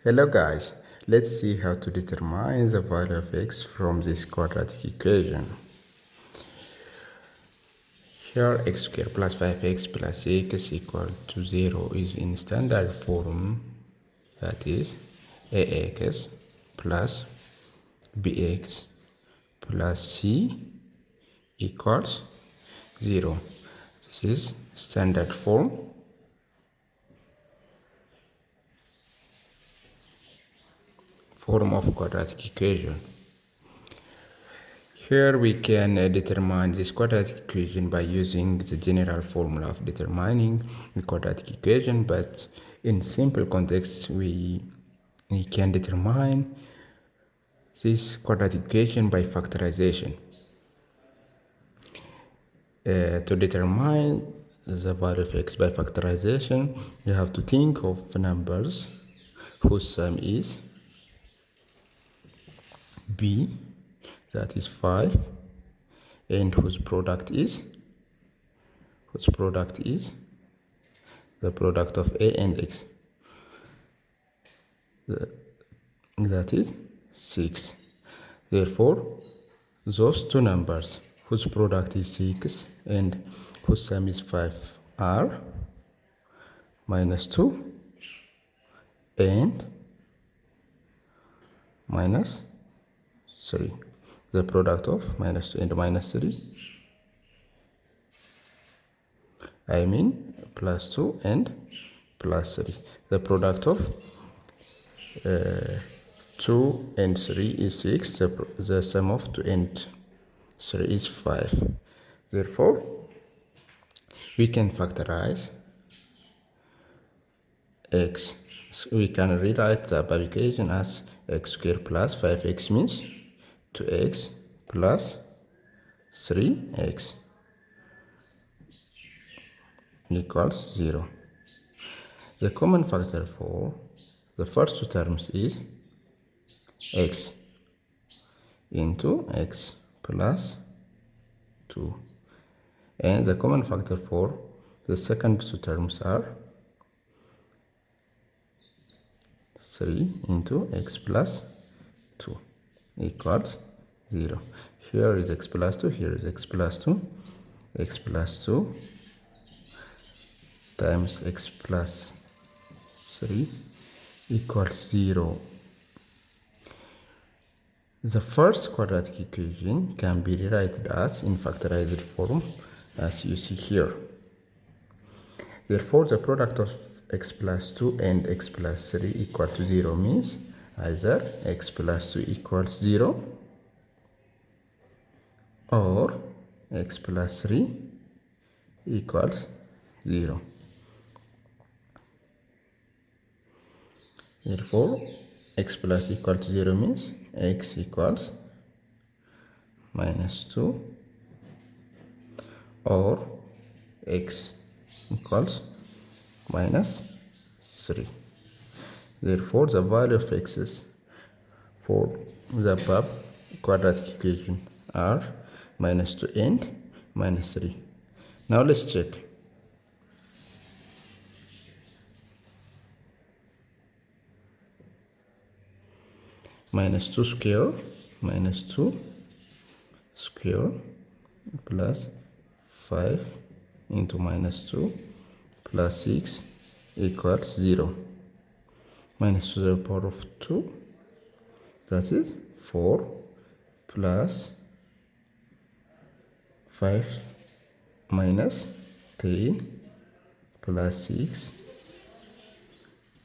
Hello guys, let's see how to determine the value of x from this quadratic equation. Here x squared plus 5x plus x equal to 0 is in standard form, that is ax plus bx plus c equals 0. This is standard form. Of quadratic equation. Here we can determine this quadratic equation by using the general formula of determining the quadratic equation, but in simple context we can determine this quadratic equation by factorization. To determine the value of x by factorization, you have to think of numbers whose sum is b, that is 5, and whose product is the product of a and x, that is 6. Therefore, those two numbers whose product is 6 and whose sum is 5 are -2 and -3. The product of -2 and -3, I mean +2 and +3. The product of 2 and 3 is 6. The sum of 2 and 3 is 5. Therefore, we can factorize x. We can rewrite the above equation as x squared plus 5x means 2x plus 3x equals 0. The common factor for the first two terms is x into x plus 2, and the common factor for the second two terms are 3 into x plus 2 equals 0. Here is x plus 2, here is x plus 2. X plus 2 times x plus 3 equals 0. The first quadratic equation can be rewritten as in factorized form, as you see here. Therefore, the product of x plus 2 and x plus 3 equal to 0 means either x plus 2 equals 0 or x plus 3 equals 0. Therefore, x plus equal to 0 means x equals -2 or x equals -3. Therefore, the value of x's for the above quadratic equation are -2 and -3. Now let's check. -2 square plus 5 into -2 plus 6 equals 0. -2 to the power of 2, that is 4, plus 5 minus 10 plus 6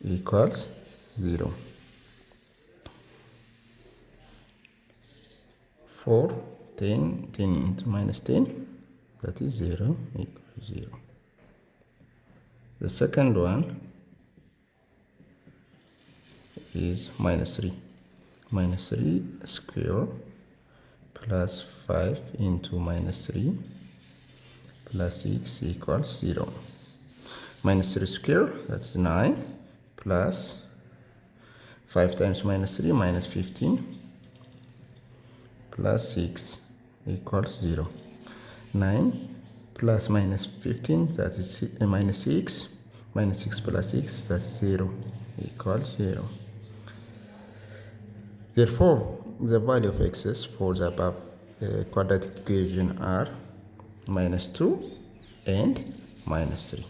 equals 0. 4, 10 into -10, that is 0 equals 0. The second one is -3. -3 square plus 5 into -3 plus 6 equals 0. -3 square, that's 9, plus 5 times -3, -15, plus 6 equals 0. 9 plus -15, that is -6, -6 plus 6, that's 0, equals 0. Therefore, the value of x's for the above quadratic equation are -2 and -3.